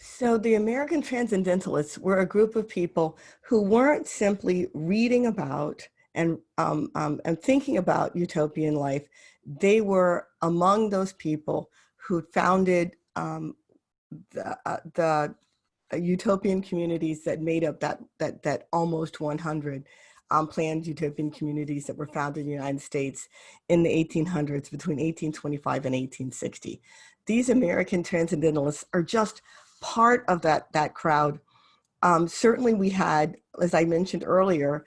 So the American Transcendentalists were a group of people who weren't simply reading about and thinking about utopian life. They were among those people who founded the utopian communities that made up that almost 100 planned utopian communities that were founded in the United States in the 1800s, between 1825 and 1860. These American Transcendentalists are just part of that crowd. Certainly we had, as I mentioned earlier,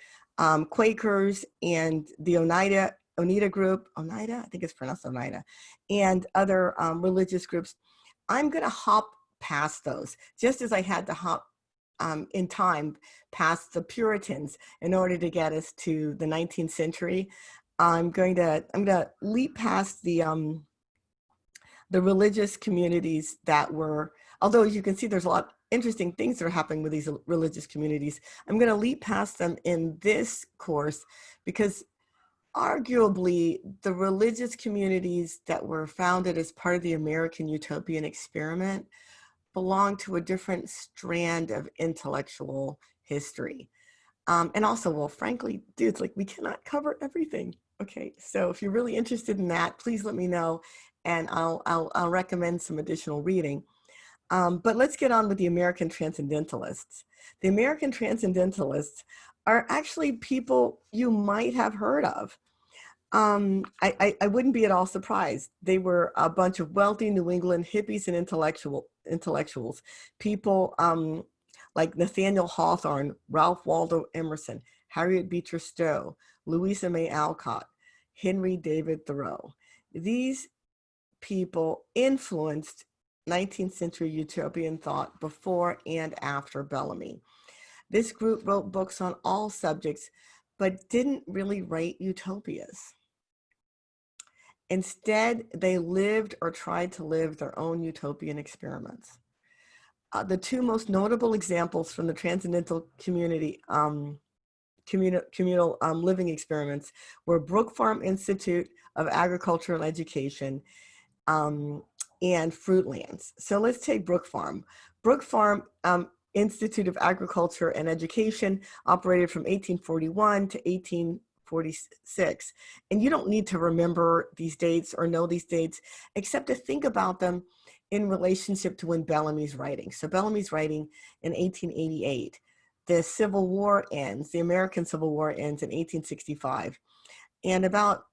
Quakers and the Oneida group, Oneida, I think it's pronounced Oneida, and other religious groups. I'm going to hop past those, just as I had to hop in time past the Puritans in order to get us to the 19th century. I'm going to leap past the religious communities that were, although as you can see, there's a lot of interesting things that are happening with these religious communities. I'm going to leap past them in this course because arguably the religious communities that were founded as part of the American utopian experiment belong to a different strand of intellectual history. And also, well, frankly, dudes, like we cannot cover everything. Okay, so if you're really interested in that, please let me know and I'll recommend some additional reading. But let's get on with the American Transcendentalists. The American Transcendentalists are actually people you might have heard of. I wouldn't be at all surprised. They were a bunch of wealthy New England hippies and intellectuals, people like Nathaniel Hawthorne, Ralph Waldo Emerson, Harriet Beecher Stowe, Louisa May Alcott, Henry David Thoreau. These people influenced 19th century utopian thought before and after Bellamy. This group wrote books on all subjects, but didn't really write utopias. Instead, they lived or tried to live their own utopian experiments. The two most notable examples from the transcendental community communal living experiments were Brook Farm Institute of Agriculture and Education and Fruitlands. So let's take Brook Farm. Brook Farm Institute of Agriculture and Education operated from 1841 to 1846. And you don't need to remember these dates or know these dates, except to think about them in relationship to when Bellamy's writing. So Bellamy's writing in 1888. The Civil War ends, the American Civil War ends in 1865. And about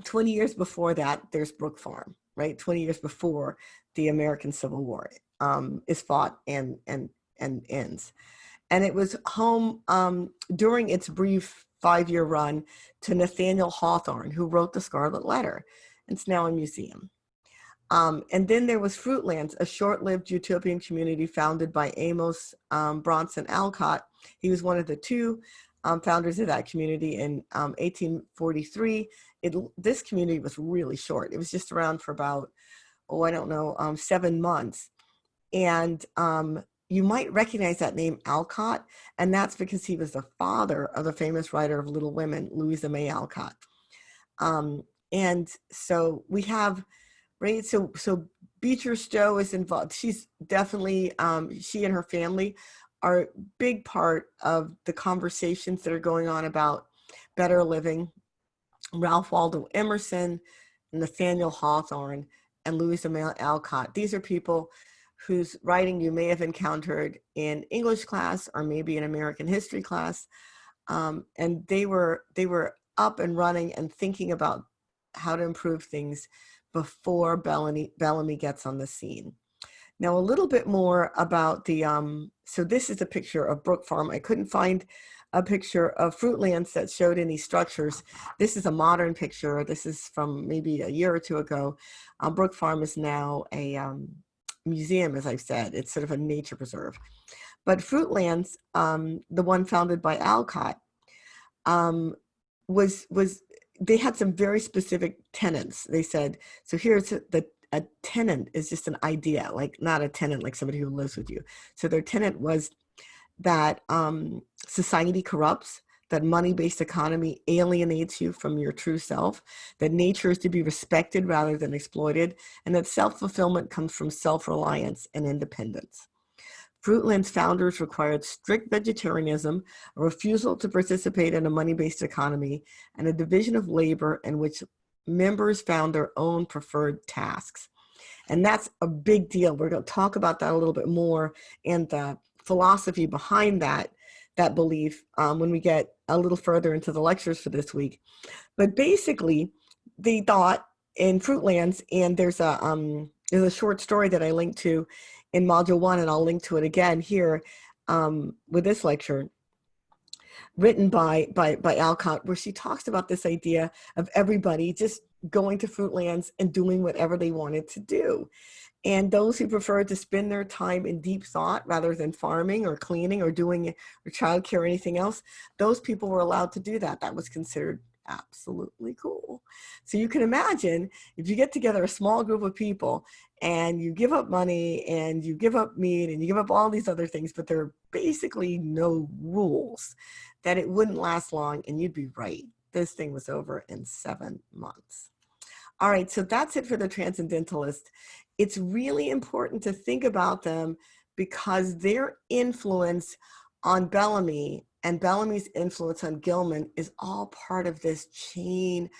20 years before that, there's Brook Farm, right? 20 years before the American Civil War is fought and ends. And it was home during its brief 5-year run to Nathaniel Hawthorne, who wrote the Scarlet Letter. It's now a museum. And then there was Fruitlands, a short-lived utopian community founded by Amos Bronson Alcott. He was one of the two founders of that community in 1843. This community was really short. It was just around for about, 7 months. And you might recognize that name Alcott, and that's because he was the father of the famous writer of Little Women, Louisa May Alcott. And so we have, right, so Beecher Stowe is involved. She's definitely, she and her family are a big part of the conversations that are going on about better living. Ralph Waldo Emerson, Nathaniel Hawthorne, and Louisa May Alcott. These are people whose writing you may have encountered in English class or maybe in American history class. And they were up and running and thinking about how to improve things before Bellamy gets on the scene. Now, a little bit more about the, so this is a picture of Brook Farm. I couldn't find a picture of Fruitlands that showed any structures. This is a modern picture. This is from maybe a year or two ago. Brook Farm is now a museum, as I've said. It's sort of a nature preserve. But Fruitlands, the one founded by Alcott, they had some very specific tenets. They said, so here's a tenant is just an idea, like not a tenant like somebody who lives with you. So their tenet was that society corrupts, that money-based economy alienates you from your true self, that nature is to be respected rather than exploited, and that self-fulfillment comes from self-reliance and independence. Fruitland's founders required strict vegetarianism, a refusal to participate in a money-based economy, and a division of labor in which members found their own preferred tasks. And that's a big deal. We're going to talk about that a little bit more and the philosophy behind that belief when we get a little further into the lectures for this week. But basically, they thought in Fruitlands, and there's a short story that I linked to in Module 1, and I'll link to it again here with this lecture, written by Alcott, where she talks about this idea of everybody just going to Fruitlands and doing whatever they wanted to do. And those who preferred to spend their time in deep thought rather than farming or cleaning or doing or childcare or anything else, those people were allowed to do that. That was considered absolutely cool. So you can imagine if you get together a small group of people and you give up money and you give up meat and you give up all these other things, but there are basically no rules, that it wouldn't last long. And you'd be right. This thing was over in 7 months. All right, so that's it for the Transcendentalists. It's really important to think about them because their influence on Bellamy and Bellamy's influence on Gilman is all part of this chain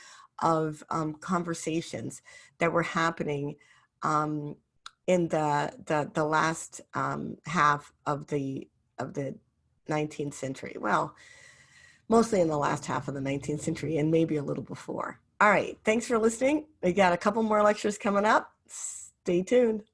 of conversations that were happening in the last half of the 19th century. Well, mostly in the last half of the 19th century and maybe a little before. All right, thanks for listening. We got a couple more lectures coming up. Stay tuned.